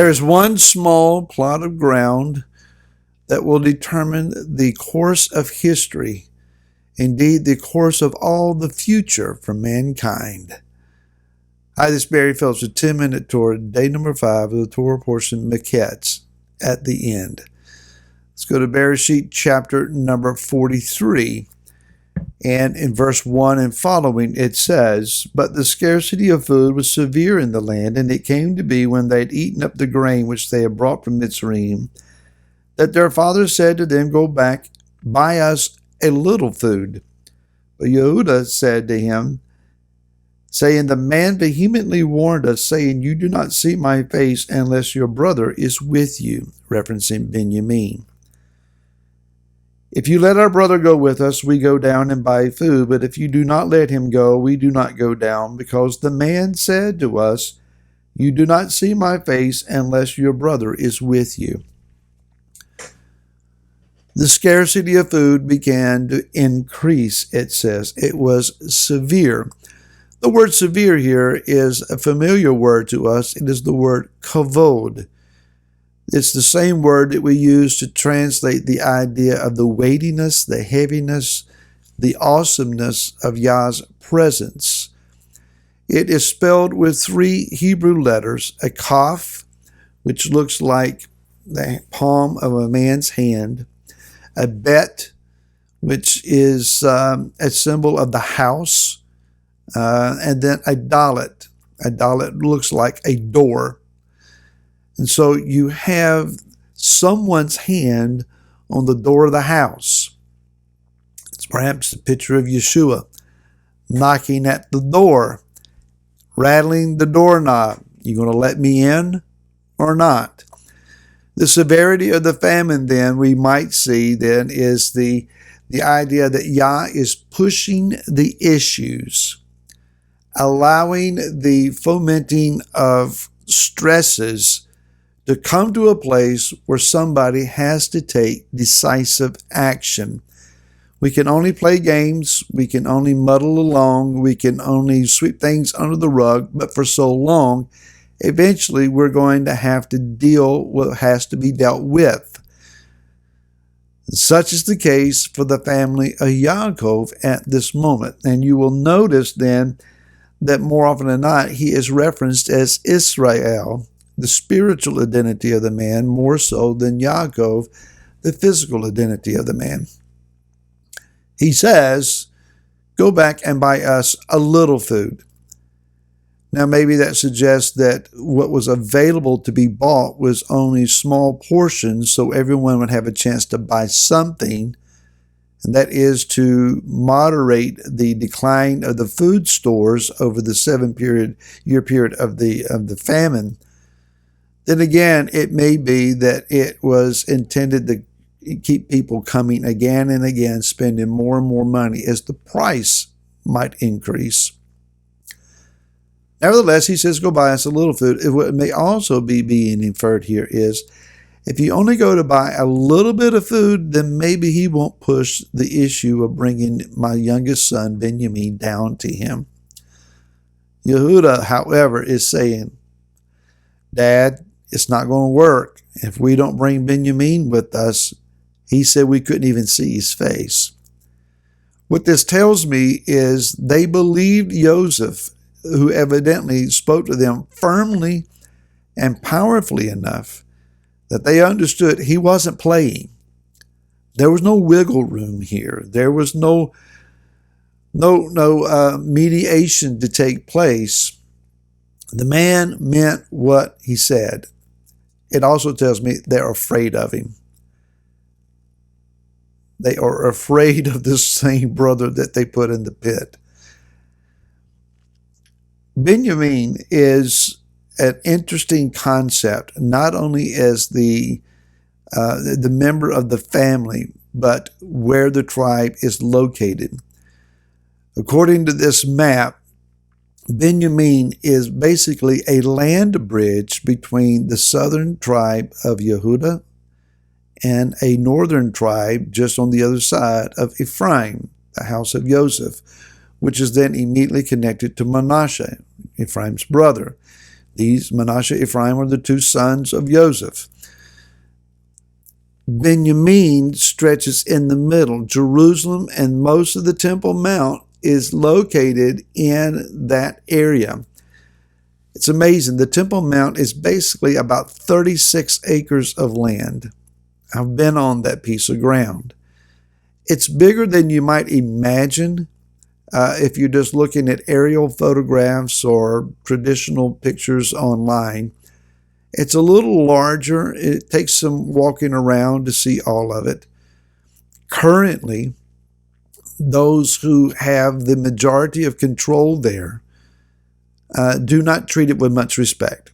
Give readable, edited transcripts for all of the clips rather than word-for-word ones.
There is one small plot of ground that will determine the course of history, indeed the course of all the future for mankind. Hi, this is Barry Phillips with 10-Minute Torah, day number 5 of the Torah portion, Mikketz, at the end. Let's go to Bereshit chapter number 43. And in verse 1 and following, it says, "But the scarcity of food was severe in the land, and it came to be when they had eaten up the grain which they had brought from Mitzrayim, that their father said to them, 'Go back, buy us a little food.' But Yehudah said to him, saying, 'The man vehemently warned us, saying, You do not see my face unless your brother is with you,'" referencing Benjamin. "If you let our brother go with us, we go down and buy food. But if you do not let him go, we do not go down, because the man said to us, You do not see my face unless your brother is with you." The scarcity of food began to increase, it says. It was severe. The word severe here is a familiar word to us. It is the word kavod. It's the same word that we use to translate the idea of the weightiness, the heaviness, the awesomeness of Yah's presence. It is spelled with 3 Hebrew letters, a kaf, which looks like the palm of a man's hand, a bet, which is a symbol of the house, and then a dalet. A dalet looks like a door. And so you have someone's hand on the door of the house. It's perhaps a picture of Yeshua knocking at the door, rattling the doorknob. You going to let me in or not? The severity of the famine, then, we might see, then, is the idea that Yah is pushing the issues, allowing the fomenting of stresses to come to a place where somebody has to take decisive action. We can only play games, we can only muddle along, we can only sweep things under the rug, but for so long, eventually we're going to have to deal with what has to be dealt with. Such is the case for the family of Yaakov at this moment. And you will notice then that more often than not, he is referenced as Israel, the spiritual identity of the man, more so than Yaakov, the physical identity of the man. He says, "Go back and buy us a little food." Now, maybe that suggests that what was available to be bought was only small portions, so everyone would have a chance to buy something, and that is to moderate the decline of the food stores over the 7-year period of the famine. Then again, it may be that it was intended to keep people coming again and again, spending more and more money as the price might increase. Nevertheless, he says, "Go buy us a little food." What may also be being inferred here is, if you only go to buy a little bit of food, then maybe he won't push the issue of bringing my youngest son, Benjamin, down to him. Yehudah, however, is saying, "Dad, it's not going to work. If we don't bring Benjamin with us," he said we couldn't even see his face. What this tells me is they believed Joseph, who evidently spoke to them firmly and powerfully enough that they understood he wasn't playing. There was no wiggle room here. There was no mediation to take place. The man meant what he said. It also tells me they're afraid of him. They are afraid of this same brother that they put in the pit. Benjamin is an interesting concept, not only as the member of the family, but where the tribe is located. According to this map, Benjamin is basically a land bridge between the southern tribe of Yehudah and a northern tribe just on the other side of Ephraim, the house of Joseph, which is then immediately connected to Manasseh, Ephraim's brother. These, Manasseh, Ephraim, are the two sons of Joseph. Benjamin stretches in the middle. Jerusalem and most of the Temple Mount is located in that area. It's amazing. The Temple Mount is basically about 36 acres of land. I've been on that piece of ground. It's bigger than you might imagine if you're just looking at aerial photographs or traditional pictures online. It's a little larger. It takes some walking around to see all of it. Currently, those who have the majority of control there do not treat it with much respect.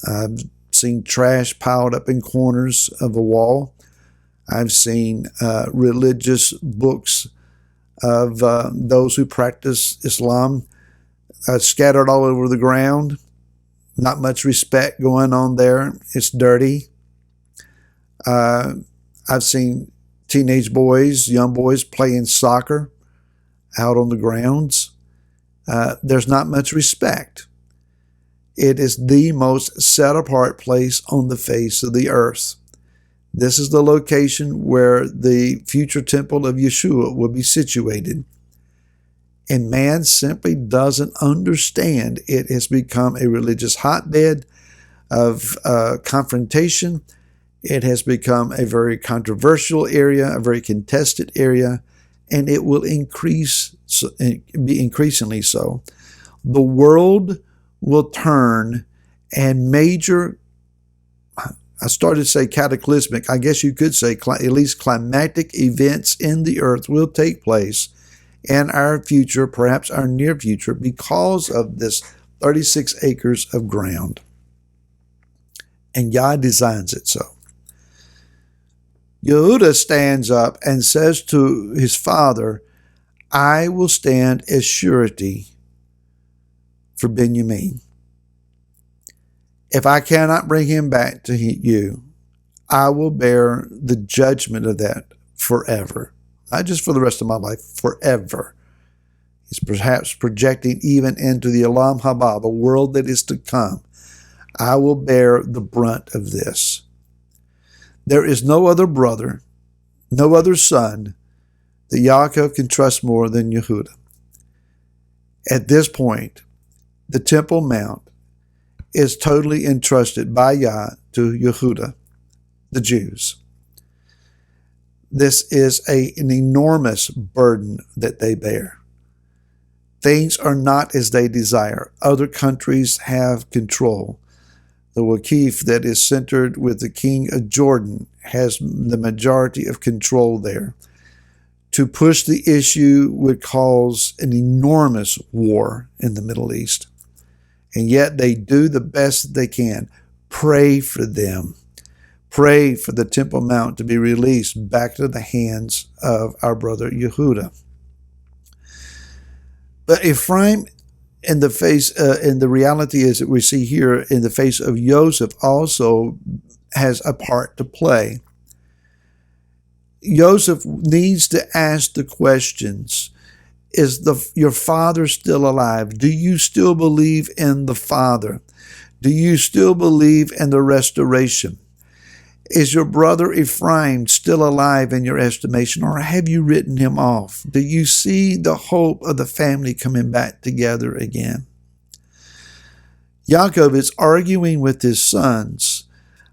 I've seen trash piled up in corners of a wall. I've seen religious books of those who practice Islam scattered all over the ground. Not much respect going on there. It's dirty. I've seen teenage boys, young boys playing soccer out on the grounds. There's not much respect. It is the most set apart place on the face of the earth. This is the location where the future temple of Yeshua will be situated. And man simply doesn't understand. It has become a religious hotbed of confrontation. It has become a very controversial area, a very contested area, and it will be increasingly so. The world will turn, and major, I started to say cataclysmic, I guess you could say at least climactic events in the earth will take place in our future, perhaps our near future, because of this 36 acres of ground. And Yah designs it so. Yehuda stands up and says to his father, I will stand as surety for Benjamin. If I cannot bring him back to you, I will bear the judgment of that forever. Not just for the rest of my life, forever. He's perhaps projecting even into the Olam Haba, the world that is to come. I will bear the brunt of this. There is no other brother, no other son that Yaakov can trust more than Yehuda. At this point, the Temple Mount is totally entrusted by Yah to Yehuda, the Jews. This is an enormous burden that they bear. Things are not as they desire. Other countries have control. The Waqif that is centered with the king of Jordan has the majority of control there. To push the issue would cause an enormous war in the Middle East. And yet they do the best that they can. Pray for them. Pray for the Temple Mount to be released back to the hands of our brother Yehuda. But Ephraim, in the reality is that we see here in the face of Joseph, also has a part to play. Joseph needs to ask the questions. Is your father still alive? Do you still believe in the Father? Do you still believe in the restoration? Is your brother Ephraim still alive in your estimation, or have you written him off? Do you see the hope of the family coming back together again? Yaakov is arguing with his sons.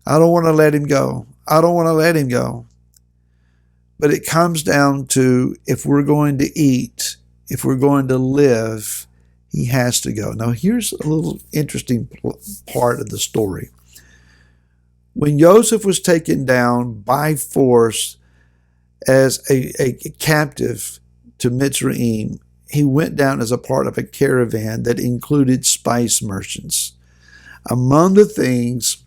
I don't want to let him go. I don't want to let him go. But it comes down to, if we're going to eat, if we're going to live, he has to go. Now, here's a little interesting part of the story. When Joseph was taken down by force as a captive to Mitzrayim, he went down as a part of a caravan that included spice merchants. Among the things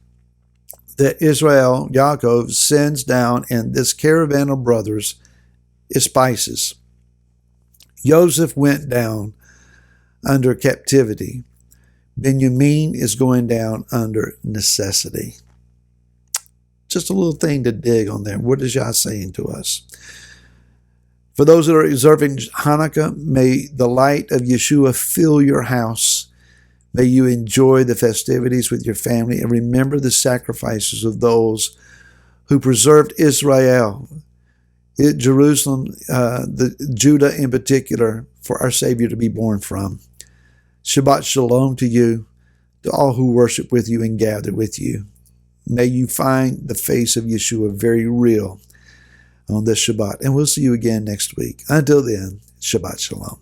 that Israel, Yaakov, sends down in this caravan of brothers is spices. Joseph went down under captivity. Benjamin is going down under necessity. Just a little thing to dig on there. What is Yah saying to us? For those that are observing Hanukkah, may the light of Yeshua fill your house. May you enjoy the festivities with your family and remember the sacrifices of those who preserved Israel, Jerusalem, Judah in particular, for our Savior to be born from. Shabbat Shalom to you, to all who worship with you and gather with you. May you find the face of Yeshua very real on this Shabbat. And we'll see you again next week. Until then, Shabbat Shalom.